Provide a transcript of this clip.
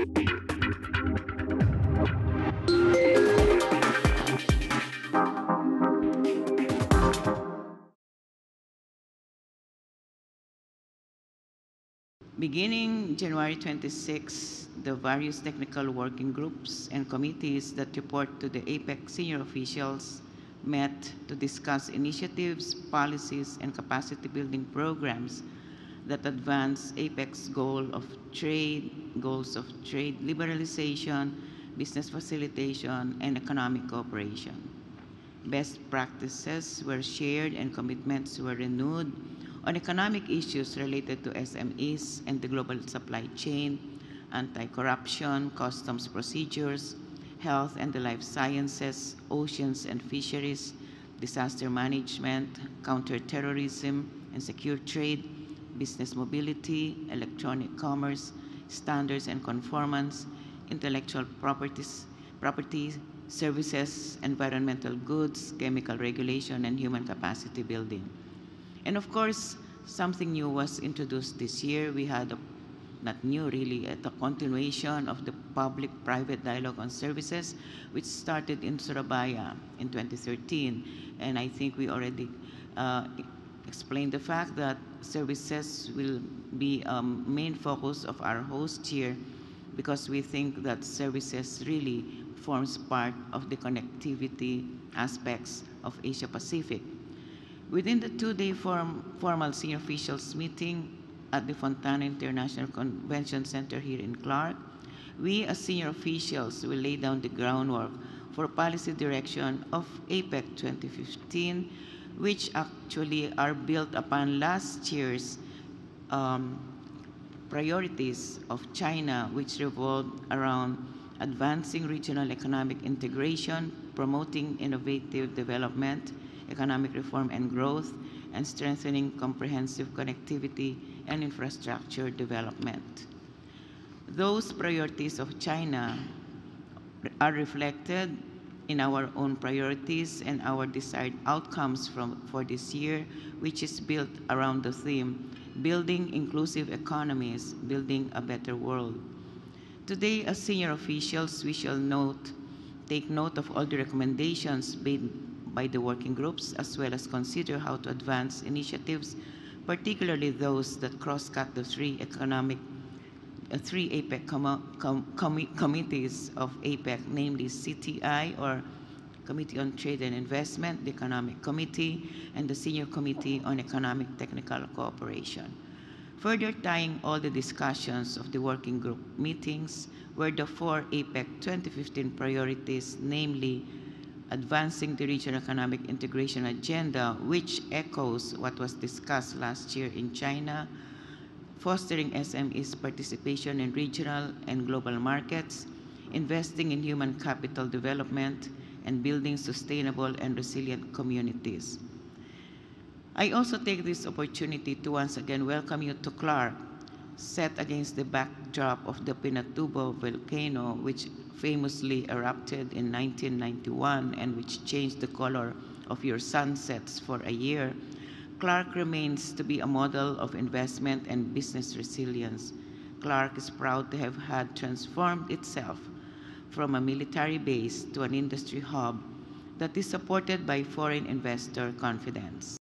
Beginning January 26, the various technical working groups and committees that report to the APEC senior officials met to discuss initiatives, policies, and capacity building programs that advance APEC's goals of trade liberalization, business facilitation, and economic cooperation. Best practices were shared and commitments were renewed on economic issues related to SMEs and the global supply chain, anti-corruption, customs procedures, health and the life sciences, oceans and fisheries, disaster management, counterterrorism and secure trade, business mobility, electronic commerce, standards and conformance, intellectual property, services, environmental goods, chemical regulation, and human capacity building. And of course, something new was introduced this year. We had, not new really, a continuation of the public-private dialogue on services, which started in Surabaya in 2013. And I think we already explained the fact that services will be a main focus of our host here, because we think that services really forms part of the connectivity aspects of Asia Pacific. Within the two-day formal senior officials meeting at the Fontana International Convention Center here in Clark, we as senior officials will lay down the groundwork for policy direction of APEC 2015, which actually are built upon last year's priorities of China, which revolved around advancing regional economic integration, promoting innovative development, economic reform and growth, and strengthening comprehensive connectivity and infrastructure development. Those priorities of China are reflected in our own priorities and our desired outcomes for this year, which is built around the theme, building inclusive economies, building a better world. Today, as senior officials, we shall take note of all the recommendations made by the working groups, as well as consider how to advance initiatives, particularly those that cross-cut the three APEC committees of APEC, namely CTI, or Committee on Trade and Investment, the Economic Committee, and the Senior Committee on Economic Technical Cooperation. Further tying all the discussions of the working group meetings were the four APEC 2015 priorities, namely advancing the regional economic integration agenda, which echoes what was discussed last year in China, fostering SMEs' participation in regional and global markets, investing in human capital development, and building sustainable and resilient communities. I also take this opportunity to once again welcome you to Clark, set against the backdrop of the Pinatubo volcano, which famously erupted in 1991 and which changed the color of your sunsets for a year. Clark remains to be a model of investment and business resilience. Clark is proud to have had transformed itself from a military base to an industry hub that is supported by foreign investor confidence.